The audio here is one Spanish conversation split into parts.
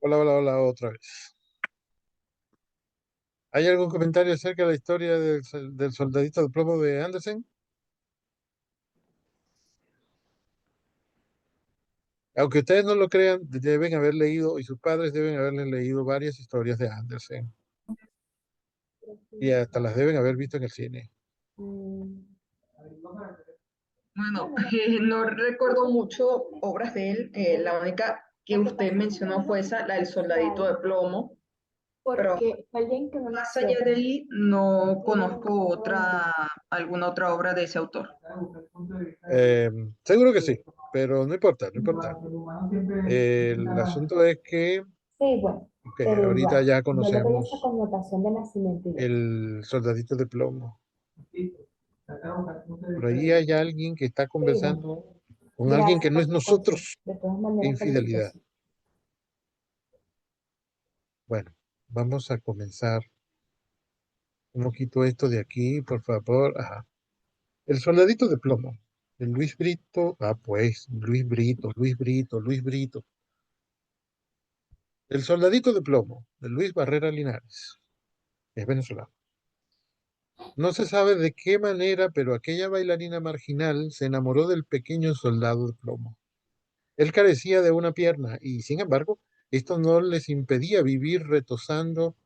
Hola, hola, hola, otra vez. ¿Hay algún comentario acerca de la historia del soldadito de plomo de Andersen? Aunque ustedes no lo crean, deben haber leído, y sus padres deben haberles leído varias historias de Andersen, y hasta las deben haber visto en el cine. Mm, Bueno, bueno, no recuerdo mucho obras de él. La única que lo que usted pasa es que mencionó fue esa, la del Soldadito de claro, Plomo, pero porque fue alguien que no más nació. allá de ahí no Ella no conozco nació en... alguna otra obra de ese autor. Eh, Seguro que sí, pero no importa, no importa. El asunto es que, Sí, bueno, ok, pero ahorita igual, ya no le doy esa conocemos connotación de nacimiento y ya. el soldadito de plomo. Por ahí hay alguien que está Sí, bueno, conversando con alguien que gracias no por es tu consejo. nosotros. De todas Qué maneras, infidelidad. felicitaciones. Bueno, vamos a comenzar un poquito esto de aquí, por favor. Ajá. El soldadito de plomo, de Luis Brito. Ah, pues, Luis Brito, Luis Brito, Luis Brito. El soldadito de plomo, de Luis Barrera Linares. Es venezolano. No se sabe de qué manera, pero aquella bailarina marginal se enamoró del pequeño soldado de plomo. Él carecía de una pierna y, sin embargo, esto no les impedía vivir retosando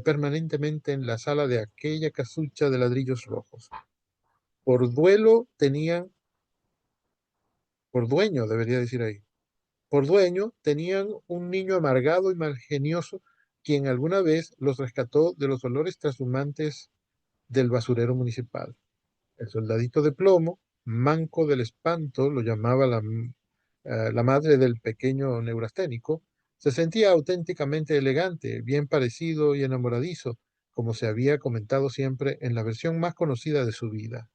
permanentemente en la sala de aquella casucha de ladrillos rojos. Por duelo tenían, por dueño, debería decir ahí, por dueño tenían un niño amargado y malgenioso quien alguna vez los rescató de los olores trashumantes del basurero municipal. El soldadito de plomo, manco del espanto, lo llamaba la madre del pequeño neurasténico, se sentía auténticamente elegante, bien parecido y enamoradizo, como se había comentado siempre en la versión más conocida de su vida.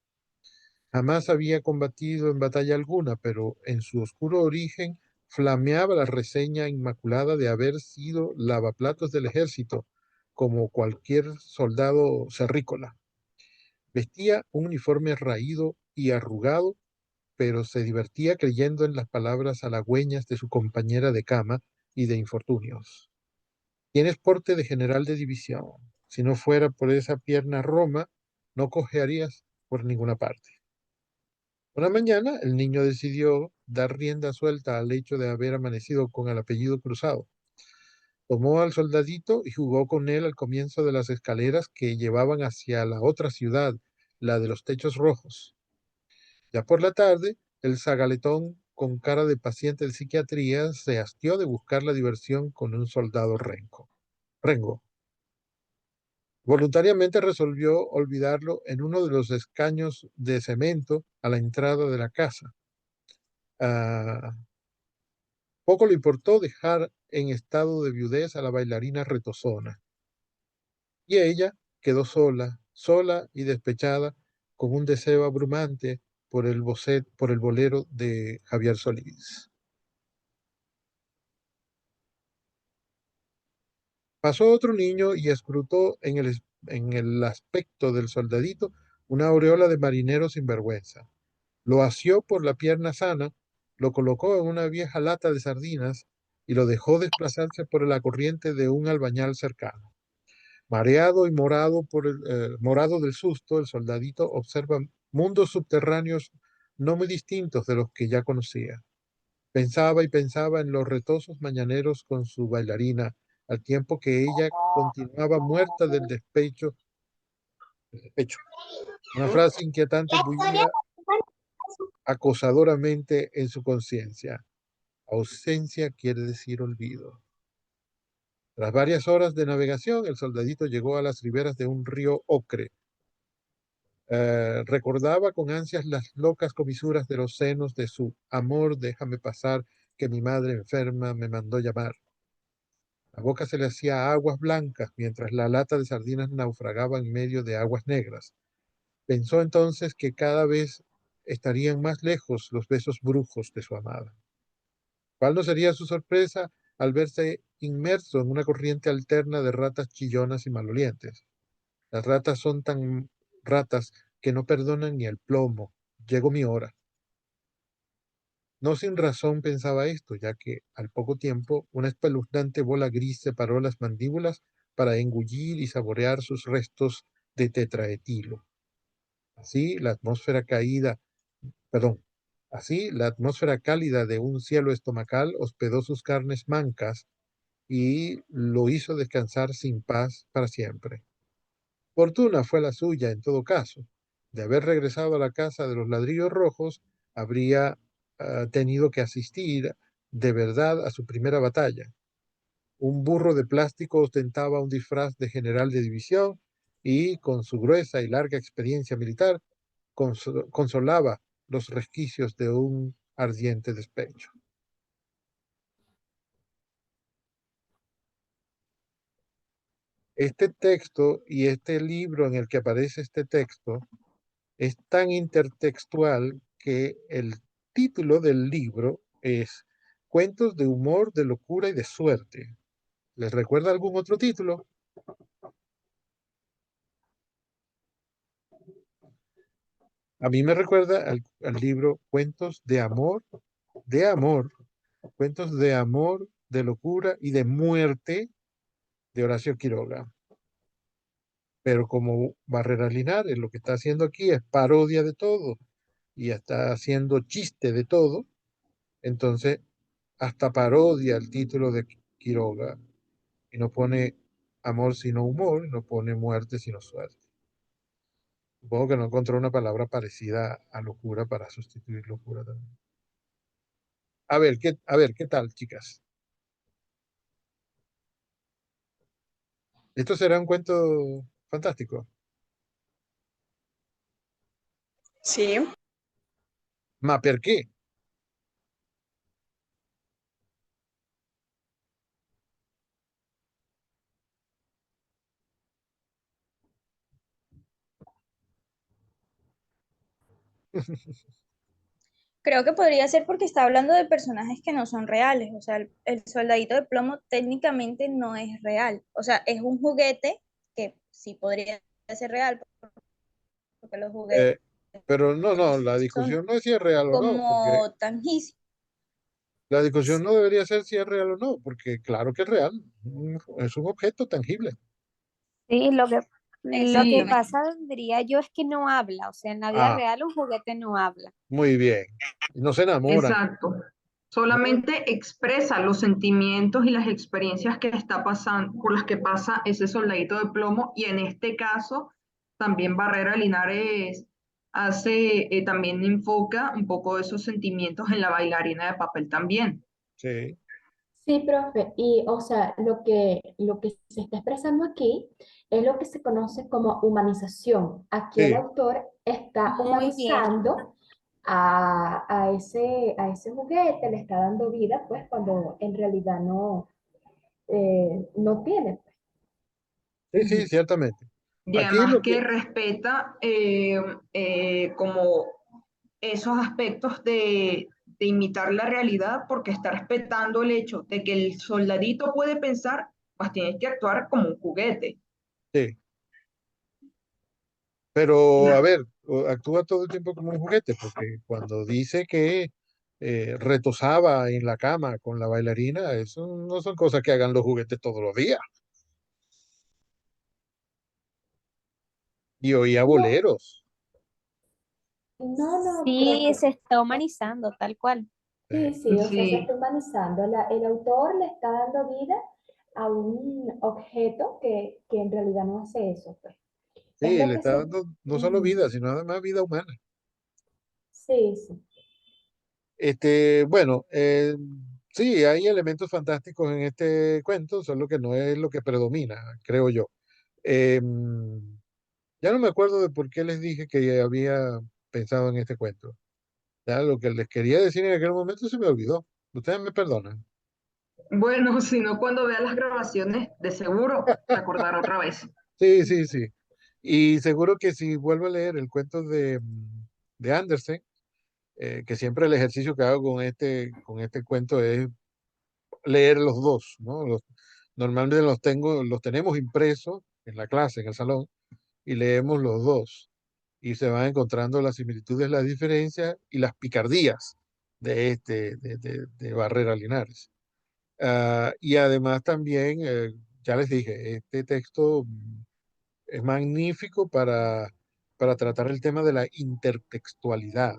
Jamás había combatido en batalla alguna, pero en su oscuro origen flameaba la reseña inmaculada de haber sido lavaplatos del ejército, como cualquier soldado cerrícola. Vestía un uniforme raído y arrugado, pero se divertía creyendo en las palabras halagüeñas de su compañera de cama y de infortunios. Tienes porte de general de división. Si no fuera por esa pierna roma, no cojearías por ninguna parte. Una mañana el niño decidió dar rienda suelta al hecho de haber amanecido con el apellido cruzado. Tomó al soldadito y jugó con él al comienzo de las escaleras que llevaban hacia la otra ciudad, la de los techos rojos. Ya por la tarde, el zagaletón, con cara de paciente de psiquiatría, se hastió de buscar la diversión con un soldado rengo. Voluntariamente resolvió olvidarlo en uno de los escaños de cemento a la entrada de la casa. Ah, Poco le importó dejar en estado de viudez a la bailarina retozona, y ella quedó sola, sola y despechada, con un deseo abrumante por el bolero de Javier Solís. Pasó otro niño y escrutó en el aspecto del soldadito una aureola de marinero sin vergüenza. Lo asió por la pierna sana, lo colocó en una vieja lata de sardinas y lo dejó desplazarse por la corriente de un albañal cercano. Mareado y morado del susto, el soldadito observa mundos subterráneos no muy distintos de los que ya conocía. Pensaba y pensaba en los retosos mañaneros con su bailarina, al tiempo que ella continuaba muerta del despecho. Una frase inquietante bullía acosadoramente en su conciencia. Ausencia quiere decir olvido. Tras varias horas de navegación, el soldadito llegó a las riberas de un río Ocre. Recordaba con ansias las locas comisuras de los senos de su amor, déjame pasar, que mi madre enferma me mandó llamar. La boca se le hacía aguas blancas mientras la lata de sardinas naufragaba en medio de aguas negras. Pensó entonces que cada vez estarían más lejos los besos brujos de su amada. ¿Cuál no sería su sorpresa al verse inmerso en una corriente alterna de ratas chillonas y malolientes? Las ratas son tan ratas que no perdonan ni el plomo. Llegó mi hora. No sin razón pensaba esto, ya que al poco tiempo una espeluznante bola gris separó las mandíbulas para engullir y saborear sus restos de tetraetilo. Así la atmósfera caída, perdón, así la atmósfera cálida de un cielo estomacal hospedó sus carnes mancas y lo hizo descansar sin paz para siempre. Fortuna fue la suya en todo caso. De haber regresado a la casa de los ladrillos rojos, habría tenido que asistir de verdad a su primera batalla. Un burro de plástico ostentaba un disfraz de general de división y, con su gruesa y larga experiencia militar, consolaba los resquicios de un ardiente despecho. Este texto y este libro en el que aparece este texto es tan intertextual que el título del libro es Cuentos de humor, de locura y de suerte. ¿Les recuerda algún otro título? A mí me recuerda al libro de amor, Cuentos de amor, de locura y de muerte de Horacio Quiroga. Pero como Barreras Linares lo que está haciendo aquí es parodia de todo y está haciendo chiste de todo, entonces hasta parodia el título de Quiroga y no pone amor sino humor, y no pone muerte sino suerte. Supongo que no encontró una palabra parecida a locura para sustituir locura también. ¿Qué tal, chicas? ¿Esto será un cuento fantástico? Sí. ¿Ma per qué? Creo que podría ser porque está hablando de personajes que no son reales. O sea, el soldadito de plomo técnicamente no es real. O sea, es un juguete que sí podría ser real, porque los juguetes Eh, pero no, la son discusión no es si es real o no, porque como tangibles. la discusión no debería ser si es real o no, porque claro que es real, es un objeto tangible. Sí, lo que Exactamente. pasa, diría yo, es que no habla. O sea, en la vida Ah, real un juguete no habla. muy bien. Y no se enamoran, Exacto. ¿no? Solamente expresa los sentimientos y las experiencias que está pasando, por las que pasa ese soldadito de plomo, y en este caso también Barrera Linares también enfoca un poco esos sentimientos en la bailarina de papel también. Sí, Sí, profe, y o sea, lo que se está expresando aquí es lo que se conoce como humanización. Aquí el sí, autor está Muy bien. humanizando a ese juguete, le está dando vida, pues cuando en realidad no tiene. sí, ciertamente. Y Aquí además lo que, que respeta como esos aspectos de imitar la realidad, porque está respetando el hecho de que el soldadito puede pensar, pues tienes que actuar como un juguete. sí, pero a La- ver, actúa todo el tiempo como un juguete, porque cuando dice que retosaba en la cama con la bailarina, eso no son cosas que hagan los juguetes todos los días. Y oía No, boleros. no, Sí, profe. se está humanizando, tal cual. Sí, Sí, sí, o sea, se Sí, está humanizando. El autor le está dando vida a un objeto que en realidad no hace eso, pues. Es sí, lo le que está se... dando no solo Ujú. vida, sino además vida humana. Sí, sí. Bueno, sí, hay elementos fantásticos en este cuento, solo que no es lo que predomina, creo yo. Ya no me acuerdo de por qué les dije que había pensado en este cuento. Ya lo que les quería decir en aquel momento se me olvidó. Ustedes me perdonan. bueno, si no, cuando veas las grabaciones, de seguro se acordará otra vez. Sí, sí, sí. Y seguro que si vuelvo a leer el cuento de Andersen, que siempre el ejercicio que hago con este cuento es leer los dos, ¿no? Normalmente los tenemos impresos en la clase, en el salón, y leemos los dos. Y se van encontrando las similitudes, las diferencias y las picardías de Barrera Linares. Y además también, ya les dije, este texto es magnífico para tratar el tema de la intertextualidad.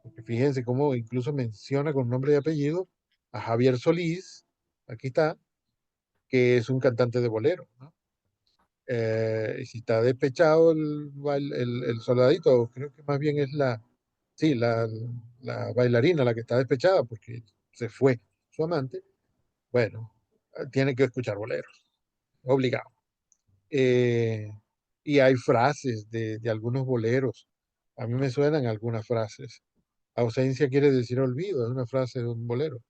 Porque fíjense cómo incluso menciona con nombre y apellido a Javier Solís, aquí está, que es un cantante de bolero, ¿no? Y si está despechado el soldadito, creo que más bien es sí, la bailarina la que está despechada porque se fue su amante, bueno, tiene que escuchar boleros, obligado. Eh, y hay frases de algunos boleros, a mí me suenan algunas frases. Ausencia quiere decir olvido, es una frase de un bolero.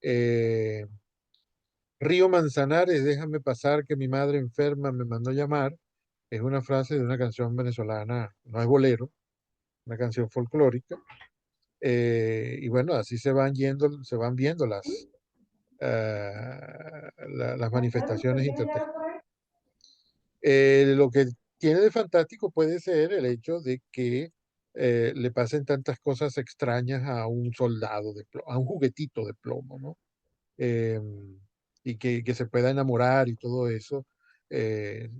Eh, Río Manzanares, déjame pasar que mi madre enferma me mandó llamar. Es una frase de una canción venezolana, no es bolero, una canción folclórica. Y bueno, así se van viendo las manifestaciones intertextuales. Lo que tiene de fantástico puede ser el hecho de que le pasen tantas cosas extrañas a un soldado de plomo, a un juguetito de plomo, ¿no? Y que se pueda enamorar y todo eso. eh,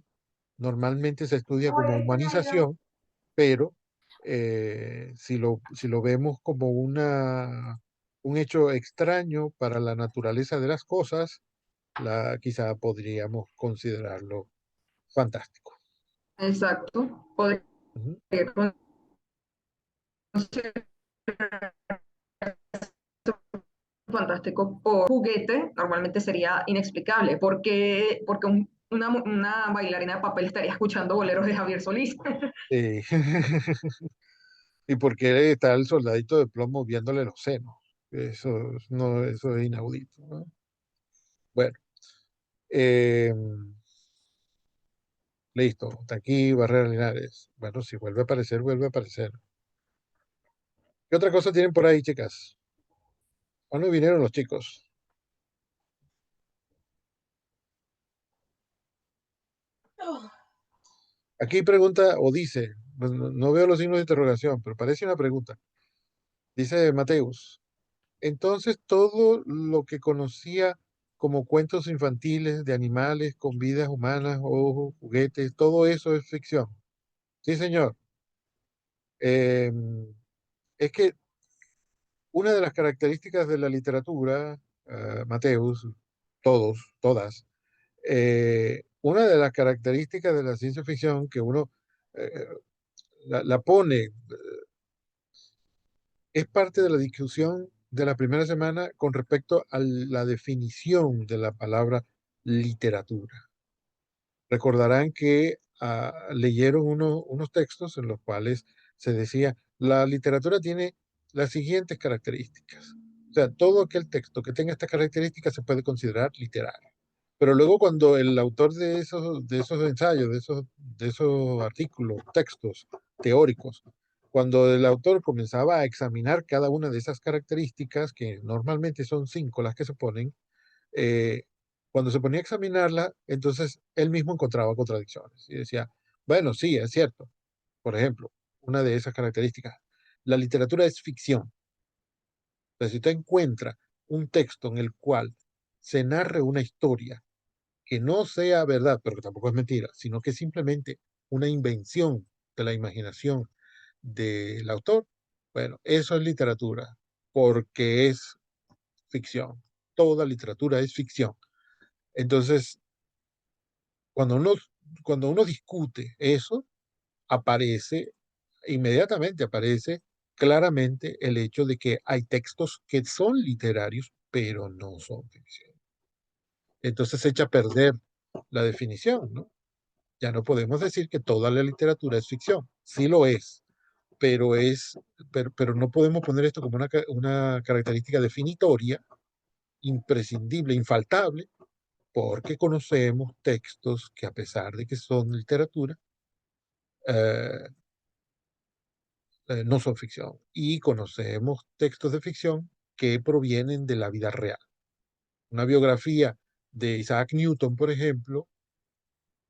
Normalmente se estudia como humanización, pero si lo vemos como un hecho extraño para la naturaleza de las cosas, quizá podríamos considerarlo fantástico. Exacto. Podría Ujú. considerarse fantástico o juguete, normalmente sería inexplicable. Porque una bailarina de papel estaría escuchando boleros de Javier Solís? Eh, ¿Y por qué está el soldadito de plomo viéndole los senos? No, eso es inaudito, ¿no? Bueno, eh, listo. Hasta aquí Barrera Linares. Bueno, si vuelve a aparecer, vuelve a aparecer. ¿Qué otra cosa tienen por ahí, chicas? ¿Cuándo vinieron los chicos? Aquí pregunta o dice, pues no veo los signos de interrogación, pero parece una pregunta. Dice Mateus, entonces todo lo que conocía como cuentos infantiles de animales con vidas humanas, ojos, juguetes, todo eso es ficción. Sí, señor. Em, es que una de las características de la literatura, Mateus, todas, una de las características de la ciencia ficción que uno eh, la pone, es parte de la discusión de la primera semana con respecto a la definición de la palabra literatura. Recordarán que leyeron unos textos en los cuales se decía, la literatura tiene las siguientes características. O sea, todo aquel texto que tenga estas características se puede considerar literario. Pero luego cuando el autor de esos ensayos, de esos artículos, textos teóricos, cuando el autor comenzaba a examinar cada una de esas características, que normalmente son 5 las que se ponen, eh, cuando se ponía a examinarla, entonces él mismo encontraba contradicciones y decía, bueno, sí, es cierto. Por ejemplo, una de esas características, la literatura es ficción. Entonces, si usted encuentra un texto en el cual se narre una historia que no sea verdad, pero que tampoco es mentira, sino que es simplemente una invención de la imaginación del autor, bueno, eso es literatura, porque es ficción. Toda literatura es ficción. Entonces, cuando uno, cuando uno discute eso, aparece, inmediatamente aparece claramente el hecho de que hay textos que son literarios, pero no son ficción. Entonces se echa a perder la definición, ¿no? Ya no podemos decir que toda la literatura es ficción. Sí lo es, pero no podemos poner esto como una característica definitoria, imprescindible, infaltable, porque conocemos textos que a pesar de que son literatura, eh, no son ficción. Y conocemos textos de ficción que provienen de la vida real. Una biografía de Isaac Newton, por ejemplo,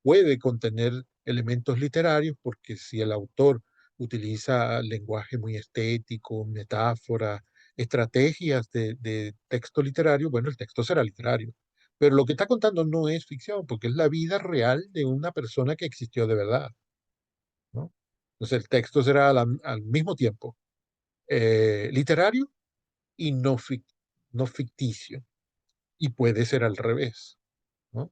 puede contener elementos literarios porque si el autor utiliza lenguaje muy estético, metáfora, estrategias de texto literario, bueno, el texto será literario. Pero lo que está contando no es ficción, porque es la vida real de una persona que existió de verdad, ¿no? Entonces el texto será al mismo tiempo literario y no ficticio. Y puede ser al revés, ¿no?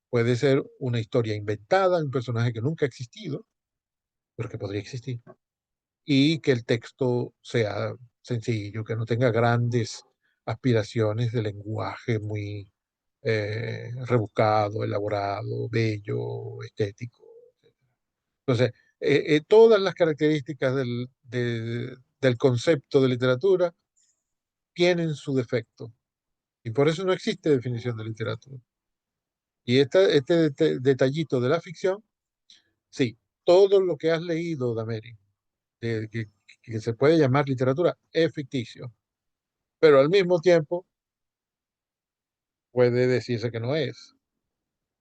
Puede ser una historia inventada, un personaje que nunca ha existido, pero que podría existir. Y que el texto sea sencillo, que no tenga grandes aspiraciones de lenguaje muy rebuscado, elaborado, bello, estético. Entonces, todas las características del concepto de literatura tienen su defecto. Y por eso no existe definición de literatura. Y este detallito de la ficción, sí, todo lo que has leído, Dameri, de- que, que se puede llamar literatura, es ficticio, pero al mismo tiempo puede decirse que no es.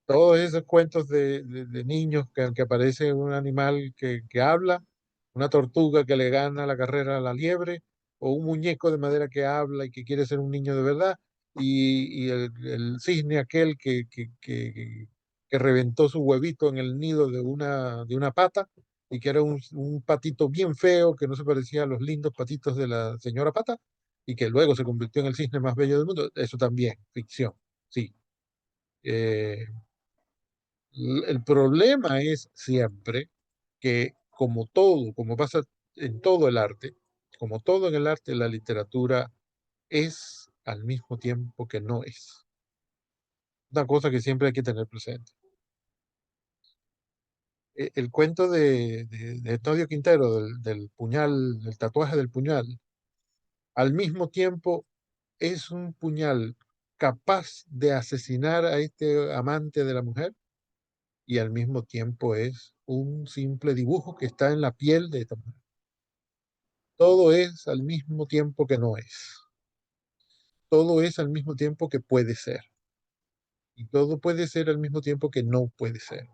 Todos esos cuentos de niños que aparece un animal que habla, una tortuga que le gana la carrera a la liebre, o un muñeco de madera que habla y que quiere ser un niño de verdad, y el cisne aquel que reventó su huevito en el nido de una pata, y que era un patito bien feo, que no se parecía a los lindos patitos de la señora Pata, y que luego se convirtió en el cisne más bello del mundo. Eso también, ficción, sí. Eh, el problema es siempre que, como todo, como pasa en todo el arte, como todo en el arte, la literatura es al mismo tiempo que no es. Una cosa que siempre hay que tener presente. El cuento de Claudio Quintero, del puñal, del tatuaje del puñal, al mismo tiempo es un puñal capaz de asesinar a este amante de la mujer, y al mismo tiempo es un simple dibujo que está en la piel de esta mujer. Todo es al mismo tiempo que no es. Todo es al mismo tiempo que puede ser. Y todo puede ser al mismo tiempo que no puede ser.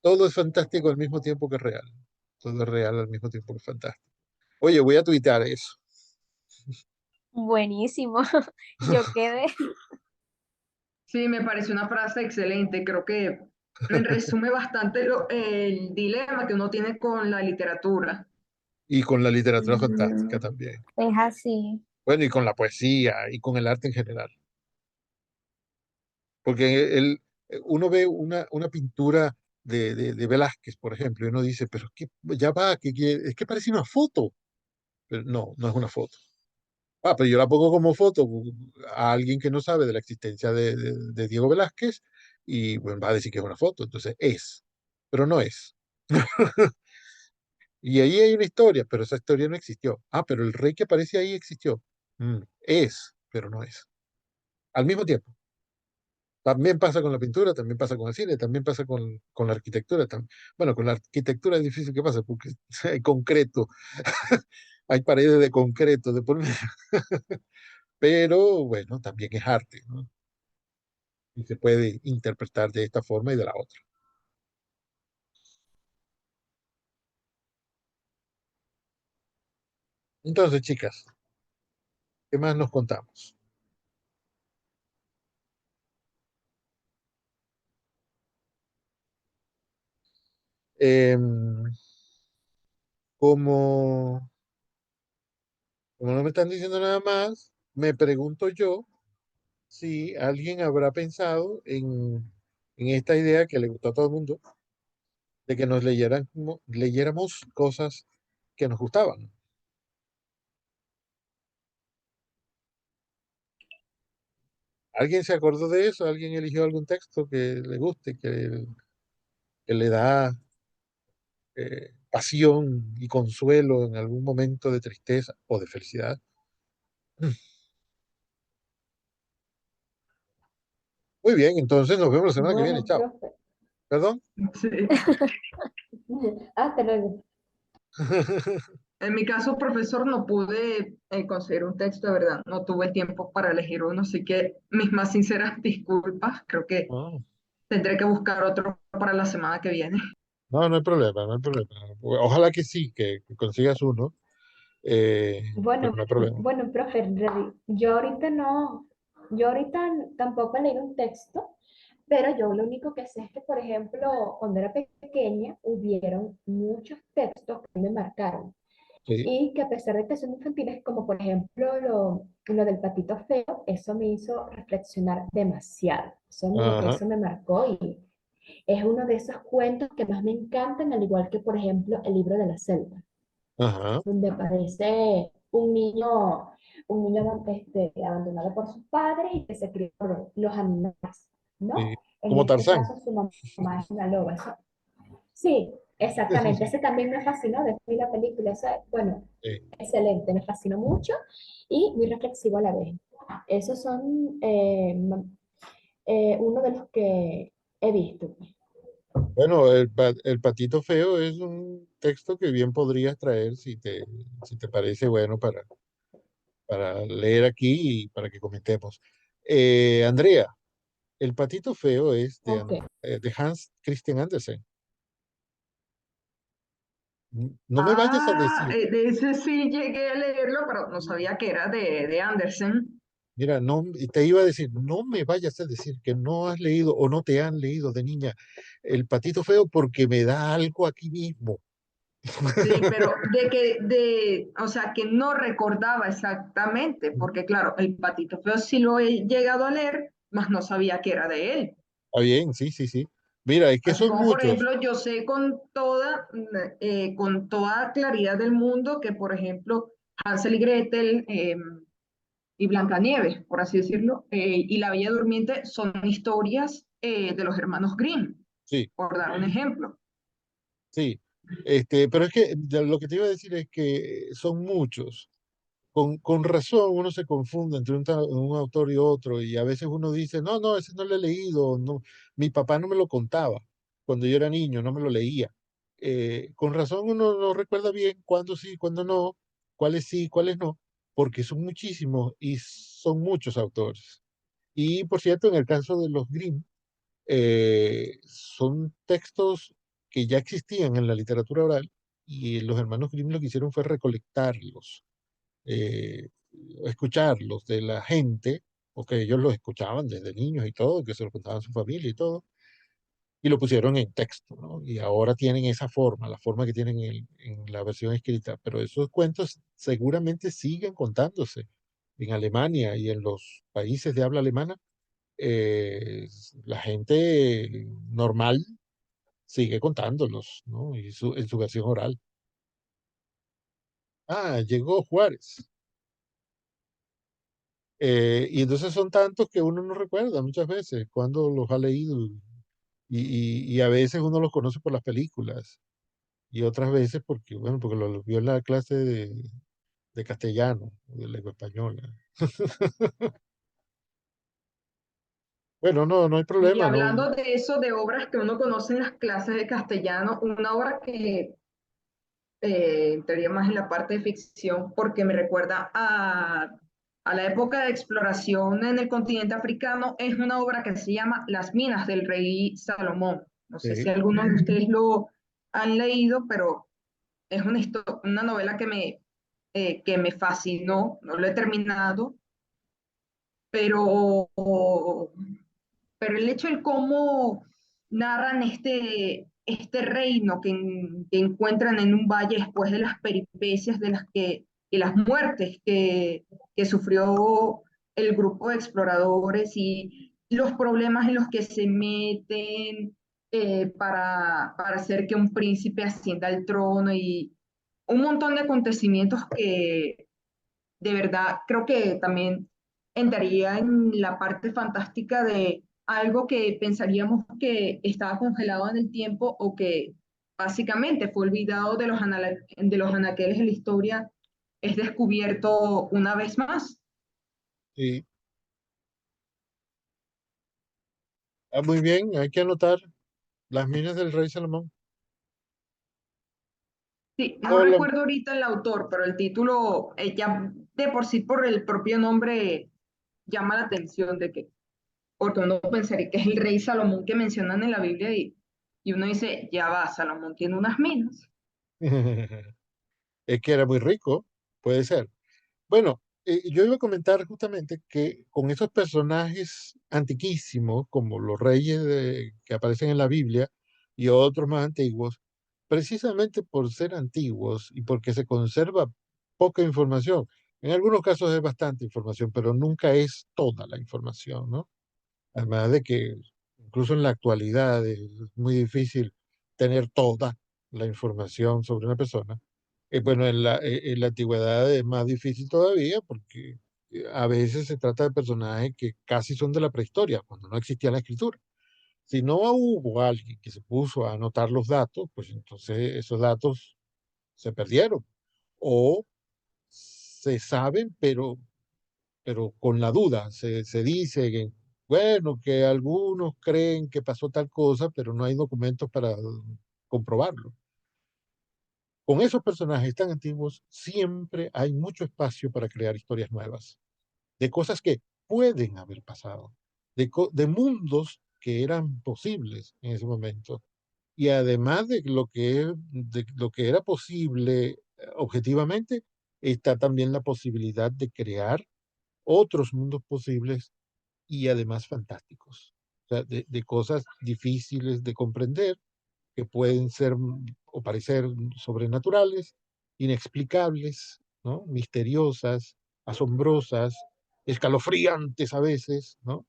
Todo es fantástico al mismo tiempo que es real. Todo es real al mismo tiempo que es fantástico. Oye, voy a tuitear eso. Buenísimo. Yo quedé. Sí, me parece una frase excelente. Creo que resume bastante el dilema que uno tiene con la literatura. Y con la literatura fantástica también. Es así. Bueno, y con la poesía y con el arte en general. Porque uno ve una pintura de Velázquez, por ejemplo, y uno dice, pero ya va, es que parece una foto. Pero no, no es una foto. Ah, pero yo la pongo como foto a alguien que no sabe de la existencia de Diego Velázquez, y bueno, va a decir que es una foto. Entonces pero no es. Y ahí hay una historia, pero esa historia no existió. Ah, pero el rey que aparece ahí existió. Pero no es. Al mismo tiempo. También pasa con la pintura, también pasa con el cine, también pasa con la arquitectura. Bueno, con la arquitectura es difícil que pase porque hay concreto, hay paredes de concreto de por medio. Pero bueno, también es arte, ¿no? Y se puede interpretar de esta forma y de la otra. Entonces, chicas, ¿qué más nos contamos? Em, como, como no me están diciendo nada más, me pregunto yo si alguien habrá pensado en esta idea que le gustó a todo el mundo, de que nos leyéramos cosas que nos gustaban. ¿Alguien se acordó de eso? ¿Alguien eligió algún texto que le guste, que le da pasión y consuelo en algún momento de tristeza o de felicidad? Muy bien, entonces nos vemos la semana que viene. Bueno, Chao. profe. ¿Perdón? Sí. Hasta luego. En mi caso, profesor, no pude conseguir un texto, de verdad. No tuve tiempo para elegir uno, así que mis más sinceras disculpas. Creo que No, tendré que buscar otro para la semana que viene. no hay problema, no hay problema. Ojalá que sí, que consigas uno. pero Bueno, no hay problema. bueno, profe, yo ahorita no, yo ahorita tampoco he leído un texto, pero yo lo único que sé es que, por ejemplo, cuando era pequeña, hubieron muchos textos que me marcaron Sí, y que a pesar de que son infantiles, como por ejemplo lo del patito feo, eso me hizo reflexionar demasiado. ajá, Eso me marcó y es uno de esos cuentos que más me encantan, al igual que, por ejemplo, el libro de la selva, ajá, donde aparece un niño abandonado por sus padres y que se crió por los animales, ¿no? sí. En Como este Tarzán. caso, su mamá es una loba. Sí, exactamente. Ese también me fascinó, después vi la película, bueno, Sí. excelente, me fascinó mucho y muy reflexivo a la vez. Esos son uno de los que he visto. Bueno, el patito feo es un texto que bien podrías traer si te parece bueno para leer aquí y para que comentemos. Andrea, el patito feo es Ok, de Hans Christian Andersen. No me vayas a Ah, decir, de ese sí llegué a leerlo, pero no sabía que era de Andersen. mira, no, y te iba a decir, no me vayas a decir que no has leído o no te han leído de niña el patito feo porque me da algo aquí mismo. Sí, pero o sea, que no recordaba exactamente, porque claro, el Patito Feo sí lo he llegado a leer, mas no sabía que era de él. Está bien, sí, sí, sí. Mira, es que Así son como, por muchos. ejemplo, yo sé con toda claridad del mundo que, por ejemplo, Hansel y Gretel y Blancanieves, por así decirlo, y La Bella Durmiente son historias de los hermanos Grimm, Sí, por dar un ejemplo. sí. Pero es que lo que te iba a decir es que son muchos. Con razón uno se confunde entre un autor y otro y a veces uno dice, no, no, ese no lo he leído, no, mi papá no me lo contaba cuando yo era niño, no me lo leía. Con razón uno no recuerda bien cuándo sí, cuándo no, cuáles sí, cuáles no, porque son muchísimos y son muchos autores. Y por cierto, en el caso de los Grimm, son textos que ya existían en la literatura oral y los hermanos Grimm lo que hicieron fue recolectarlos, eh, escucharlos de la gente, porque ellos los escuchaban desde niños y todo, que se lo contaban a su familia y todo, y lo pusieron en texto, ¿no? Y ahora tienen esa forma, la forma que tienen en la versión escrita, pero esos cuentos seguramente siguen contándose en Alemania y en los países de habla alemana. eh, la gente normal sigue contándolos, ¿no? Y en su versión oral. Ah, llegó Juárez. Y entonces son tantos que uno no recuerda muchas veces cuando los ha leído y a veces uno los conoce por las películas y otras veces porque, bueno, porque lo vio en la clase de castellano, de lengua española. Bueno, no, no hay Y problema, no. hablando de eso, de obras que uno conoce en las clases de castellano, una obra que entraría más en la parte de ficción porque me recuerda a la época de exploración en el continente africano, es una obra que se llama Las minas del rey Salomón. No sé si Sí, algunos de ustedes lo han leído, pero es una novela que me fascinó, no lo he terminado, pero pero el hecho de cómo narran este reino que encuentran en un valle después de las peripecias y las muertes que sufrió el grupo de exploradores y los problemas en los que se meten para hacer que un príncipe ascienda al trono y un montón de acontecimientos que de verdad creo que también entraría en la parte fantástica de algo que pensaríamos que estaba congelado en el tiempo o que básicamente fue olvidado de los anaqueles de la historia, es descubierto una vez más. sí. Ah, muy bien, hay que anotar las minas del rey Salomón. Sí, no Hola. recuerdo ahorita el autor, pero el título ya de por sí por el propio nombre llama la atención de que porque uno pensaría que es el rey Salomón que mencionan en la Biblia y uno dice, ya va, Salomón tiene unas minas. Es que era muy rico. puede ser. Bueno, yo iba a comentar justamente que con esos personajes antiquísimos, como los reyes que aparecen en la Biblia y otros más antiguos, precisamente por ser antiguos y porque se conserva poca información, en algunos casos es bastante información, pero nunca es toda la información, ¿no? Además de que incluso en la actualidad es muy difícil tener toda la información sobre una persona. Bueno, en la antigüedad es más difícil todavía porque a veces se trata de personajes que casi son de la prehistoria, cuando no existía la escritura. Si no hubo alguien que se puso a anotar los datos, pues entonces esos datos se perdieron o se saben, pero con la duda. Se dice que, bueno, que algunos creen que pasó tal cosa, pero no hay documentos para comprobarlo. Con esos personajes tan antiguos siempre hay mucho espacio para crear historias nuevas, de cosas que pueden haber pasado, de mundos que eran posibles en ese momento. Y además de lo que era posible objetivamente, está también la posibilidad de crear otros mundos posibles y además fantásticos. O sea, de cosas difíciles de comprender que pueden ser o parecer sobrenaturales, inexplicables, ¿no? Misteriosas, asombrosas, escalofriantes a veces, ¿no?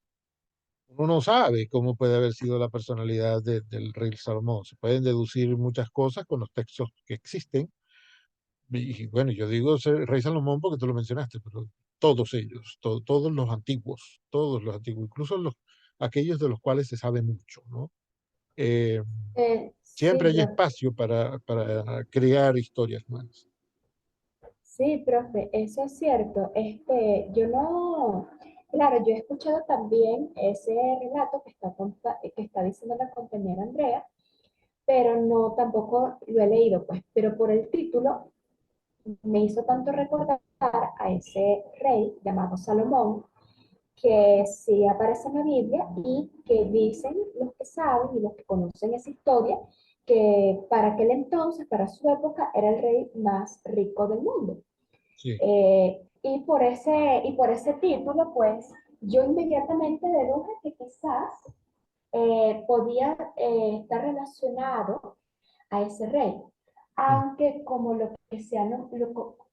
Uno no sabe cómo puede haber sido la personalidad del rey Salomón. Se pueden deducir muchas cosas con los textos que existen. Y bueno, yo digo rey Salomón porque tú lo mencionaste, pero todos ellos, todos los antiguos, incluso aquellos de los cuales se sabe mucho, ¿no? Eh, Siempre Sí, hay espacio para crear historias nuevas. sí, profe, eso es cierto. Yo no, claro, yo he escuchado también ese relato que está diciendo la compañera Andrea, pero no tampoco lo he leído, pues, pero por el título me hizo tanto recordar a ese rey llamado Salomón, que sí aparece en la Biblia y que dicen los que saben y los que conocen esa historia, que para aquel entonces, para su época, era el rey más rico del mundo. Sí, Y por ese título, pues, yo inmediatamente deduje que quizás podía estar relacionado a ese rey. mm, Aunque como lo que sea,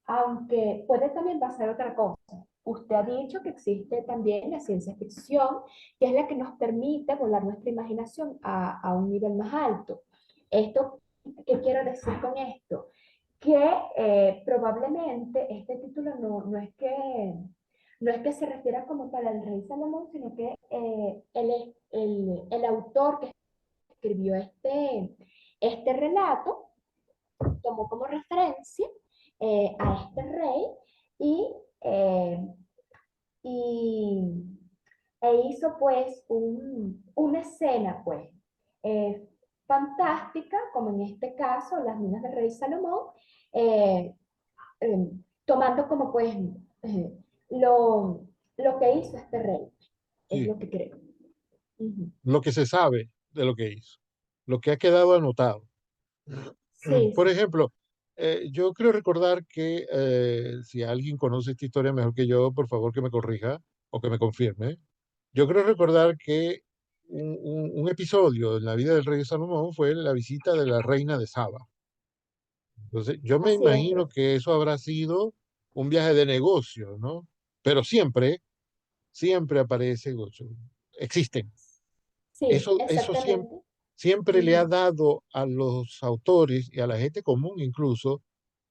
aunque puede también pasar otra cosa. Usted ha dicho que existe también la ciencia ficción, que es la que nos permite volar nuestra imaginación a un nivel más alto. Esto, ¿qué quiero decir con esto? Que probablemente este título no es que se refiera como para el rey Salomón, sino que el autor que escribió este relato tomó como referencia a este rey y, eh, y, hizo pues una escena pues eh, fantástica, como en este caso las minas del rey Salomón, eh, eh, tomando como pues eh, lo, lo que hizo este rey, es sí. lo que creo. Ujú. Lo que se sabe de lo que hizo, lo que ha quedado anotado. Sí, Por sí, ejemplo, yo creo recordar que si alguien conoce esta historia mejor que yo, por favor que me corrija o que me confirme. Yo creo recordar que un episodio en la vida del rey Salomón fue la visita de la reina de Saba. Entonces, yo me así es, imagino profe. que eso habrá sido un viaje de negocio, ¿no? Pero siempre aparece, existen. Sí, Eso exactamente. siempre le ha Ujú. dado a los autores y a la gente común incluso,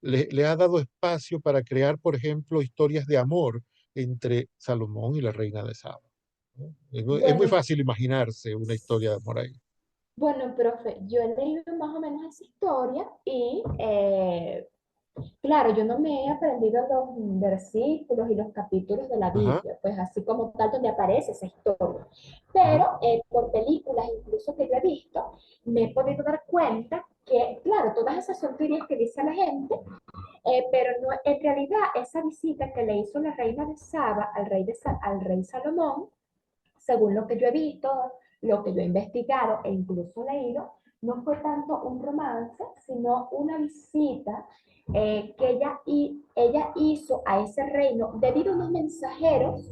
le ha dado espacio para crear, por ejemplo, historias de amor entre Salomón y la reina de Saba, ¿no? Es muy Bueno, fácil imaginarse una historia de amor ahí. bueno, profe, yo he leído más o menos esa historia y claro, yo no me he aprendido los versículos y los capítulos de la Ajá, Biblia, pues así como tal donde aparece esa historia. ajá, Pero por películas incluso que yo he visto, me he podido dar cuenta que, claro, todas esas son teorías que dice la gente, pero no, en realidad esa visita que le hizo la reina de Saba al rey Salomón, según lo que yo he visto, lo que yo he investigado e incluso leído, no fue tanto un romance, sino una visita ella hizo a ese reino debido a unos mensajeros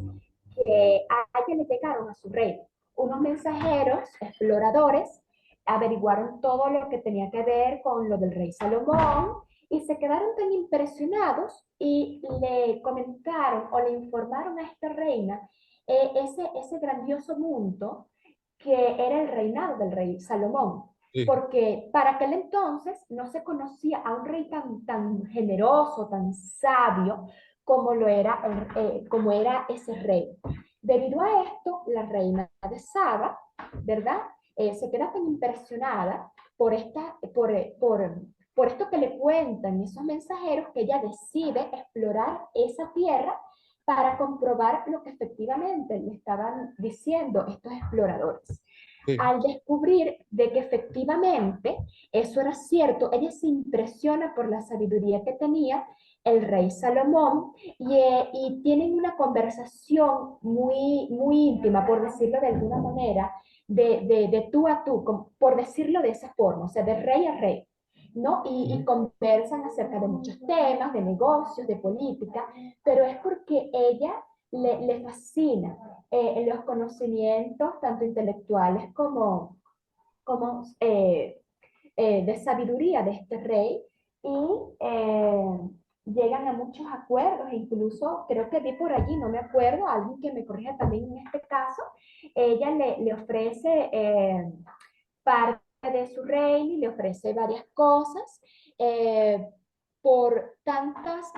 que a ella le llegaron a su reino. Unos mensajeros exploradores averiguaron todo lo que tenía que ver con lo del rey Salomón y se quedaron tan impresionados y le comentaron o le informaron a esta reina ese grandioso mundo que era el reinado del rey Salomón. Sí, Porque para aquel entonces no se conocía a un rey tan generoso, tan sabio, como como era ese rey. Debido a esto, la reina de Saba, ¿verdad? Se queda tan impresionada por esto que le cuentan esos mensajeros que ella decide explorar esa tierra para comprobar lo que efectivamente le estaban diciendo estos exploradores. sí. Al descubrir de que efectivamente eso era cierto, ella se impresiona por la sabiduría que tenía el rey Salomón y tienen una conversación muy íntima, por decirlo de alguna manera, de tú a tú, por decirlo de esa forma, o sea, de rey a rey. ¿No? Y conversan acerca de muchos temas, de negocios, de política, pero es porque ella le fascina los conocimientos tanto intelectuales como de sabiduría de este rey y llegan a muchos acuerdos, e incluso creo que vi por allí, no me acuerdo, alguien que me corrija también en este caso, ella le ofrece parte de su reino y le ofrece varias cosas eh, por tantas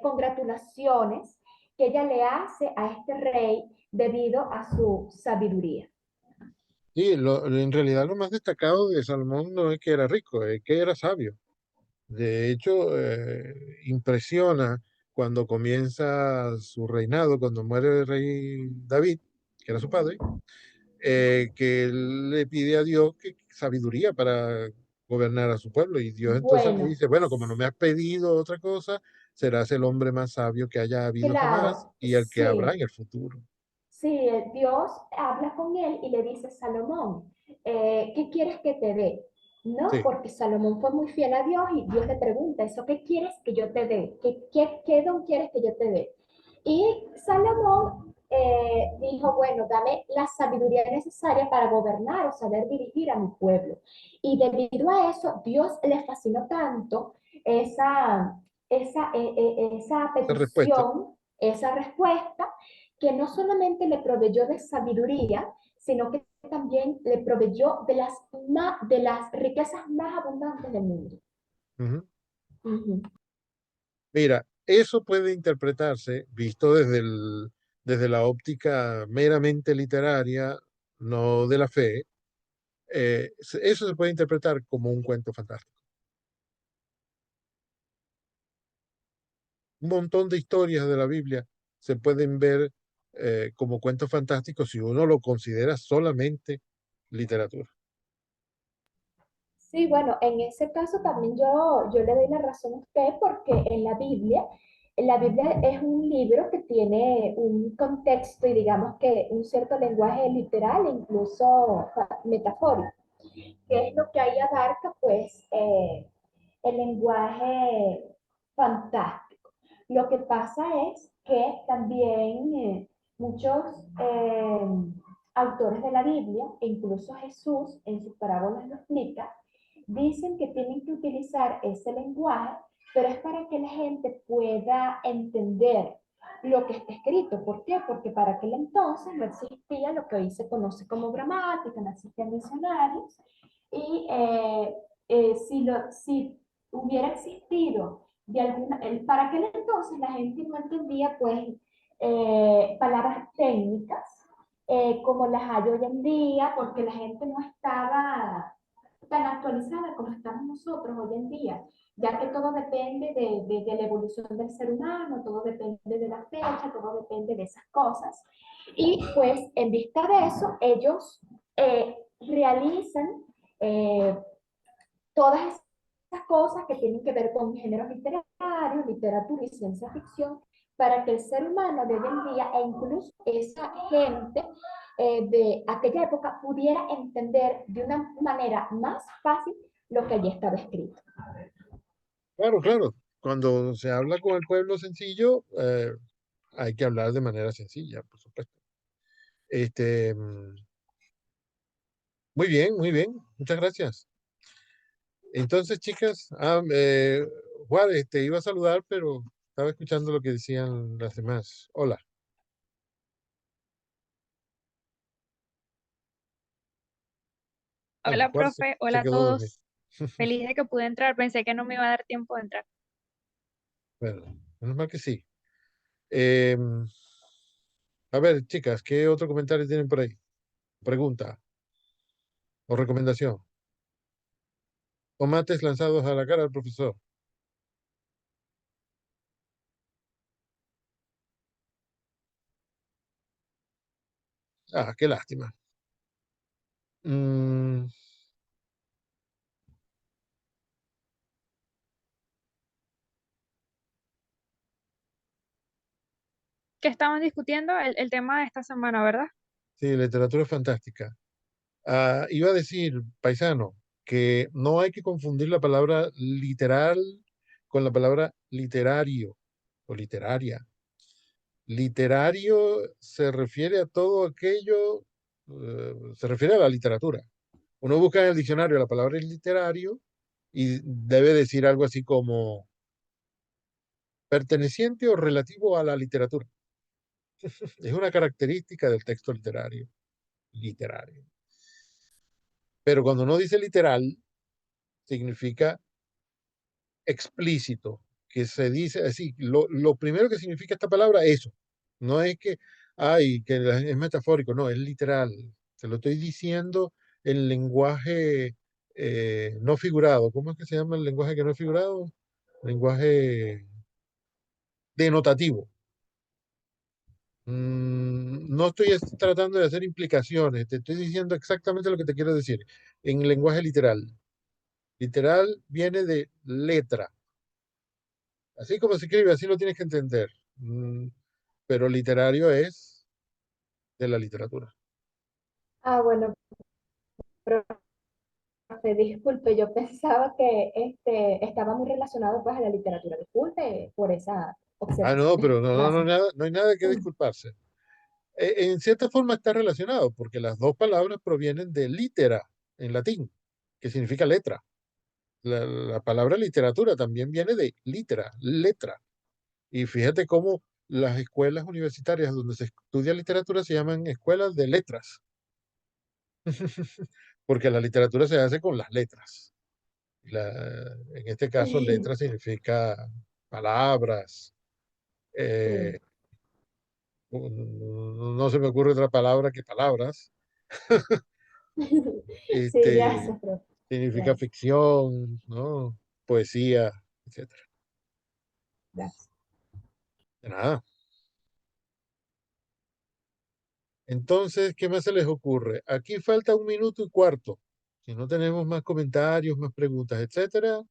congratulaciones que ella le hace a este rey debido a su sabiduría. Sí, en realidad lo más destacado de Salomón no es que era rico, es que era sabio. De hecho, impresiona cuando comienza su reinado, cuando muere el rey David, que era su padre, que él le pide a Dios sabiduría para gobernar a su pueblo. Y Dios entonces le Bueno, dice, bueno, como no me has pedido otra cosa, serás el hombre más sabio que haya habido jamás claro, y el que habrá sí. en el futuro. Sí, Dios habla con él y le dice, Salomón, ¿qué quieres que te dé? No, Sí, porque Salomón fue muy fiel a Dios y Dios le pregunta, ¿eso qué quieres que yo te dé? ¿Qué don quieres que yo te dé? Y Salomón dijo, bueno, dame la sabiduría necesaria para gobernar o saber dirigir a mi pueblo. Y debido a eso, Dios le fascinó tanto esa, esa esa respuesta. petición, esa respuesta, que no solamente le proveyó de sabiduría, sino que también le proveyó de las riquezas más abundantes del mundo. Ujú. Ujú. Mira, eso puede interpretarse, visto desde la óptica meramente literaria, no de la fe, eso se puede interpretar como un cuento fantástico. Un montón de historias de la Biblia se pueden ver como cuentos fantásticos si uno lo considera solamente literatura. Sí, bueno, en ese caso también yo le doy la razón a usted porque la Biblia es un libro que tiene un contexto y digamos que un cierto lenguaje literal e incluso metafórico, que es lo que ahí abarca pues el lenguaje fantástico. Lo que pasa es que también muchos autores de la Biblia, e incluso Jesús en sus parábolas lo explica, dicen que tienen que utilizar ese lenguaje, pero es para que la gente pueda entender lo que está escrito. ¿Por qué? Porque para aquel entonces no existía lo que hoy se conoce como gramática, no existían diccionarios, y si hubiera existido para aquel entonces la gente no entendía pues palabras técnicas como las hay hoy en día, porque la gente no estaba tan actualizada como estamos nosotros hoy en día, ya que todo depende de la evolución del ser humano, todo depende de la fecha, todo depende de esas cosas. Y pues en vista de eso, ellos realizan eh, todas esas cosas que tienen que ver con géneros literarios, literatura y ciencia ficción, para que el ser humano de hoy en día e incluso esa gente de aquella época pudiera entender de una manera más fácil lo que allí estaba escrito. Claro, claro. Cuando se habla con el pueblo sencillo, hay que hablar de manera sencilla, por supuesto. Este, muy bien, muy bien. Muchas gracias. Entonces, chicas, Juárez, te iba a saludar, pero estaba escuchando lo que decían las demás. Hola. Bueno, Hola, Juárez profe. se Hola a quedó dormido. todos. Feliz de que pude entrar. Pensé que no me iba a dar tiempo de entrar. Bueno, menos mal que sí. Em, a ver, chicas, ¿qué otro comentario tienen por ahí? Pregunta o recomendación. Tomates lanzados a la cara del profesor. Ah, qué lástima. Mm, ¿Qué estaban discutiendo? El tema de esta semana, ¿verdad? sí, literatura fantástica. Iba a decir, paisano, que no hay que confundir la palabra literal con la palabra literario o literaria. Literario se refiere a todo aquello, se refiere a la literatura. Uno busca en el diccionario la palabra literario y debe decir algo así como perteneciente o relativo a la literatura. Es una característica del texto literario, literario. Pero cuando uno dice literal, significa explícito, que se dice así. Lo primero que significa esta palabra, eso. No es que, ay, es metafórico, no, es literal. Se lo estoy diciendo en lenguaje no figurado. ¿Cómo es que se llama el lenguaje que no es figurado? Lenguaje denotativo. No estoy tratando de hacer implicaciones, te estoy diciendo exactamente lo que te quiero decir en lenguaje literal. Literal viene de letra. Así como se escribe, así lo tienes que entender. Pero literario es de la literatura. Ah, bueno, profe, disculpe, yo pensaba que estaba muy relacionado pues a la literatura. Disculpe por esa Ah, no, observación. pero Gracias. no hay nada que disculparse. En cierta forma está relacionado, porque las dos palabras provienen de litera, en latín, que significa letra. La palabra literatura también viene de litera, letra. Y fíjate cómo las escuelas universitarias donde se estudia literatura se llaman escuelas de letras, porque la literatura se hace con las letras. En este caso, letra significa palabras. Sí, eh, no se me ocurre otra palabra que palabras. sí, Este, gracias, profe. significa Gracias, ficción, ¿no? Poesía, etcétera. gracias. De nada. Entonces, ¿qué más se les ocurre? Aquí falta 1 minuto y cuarto. Si no tenemos más comentarios, más preguntas, etcétera,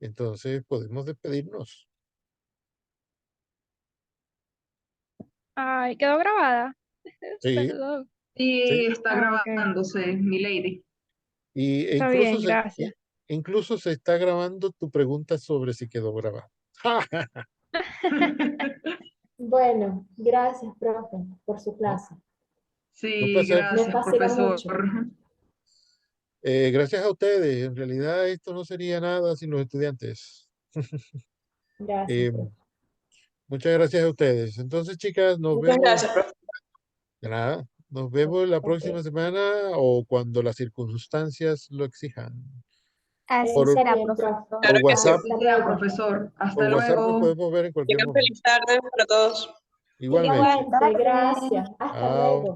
entonces podemos despedirnos. Ay, quedó grabada. Sí, Perdón. Y sí. está Ah, ok. grabándose, mi lady. Está bien, gracias. Incluso se está grabando tu pregunta sobre si quedó grabada. Bueno, gracias, profe, por su ¿No? clase. Un Sí, placer. Me gracias, fascinó profesor. mucho. Gracias a ustedes. En realidad esto no sería nada sin los estudiantes. Gracias, Eh, profe. muchas gracias a ustedes. Entonces, chicas, nos Muchas vemos. gracias, profe. De nada. Nos vemos la Ok. próxima semana o cuando las circunstancias lo exijan. Así Por, será, Bien, profe. profe. por Claro que sí, WhatsApp, así Hasta sea, luego. profesor. por Hasta WhatsApp nos luego. podemos ver en cualquier Tengan momento. feliz tarde para todos. Igualmente. Buenas Igualmente, tardes. gracias. Hasta Chao. luego.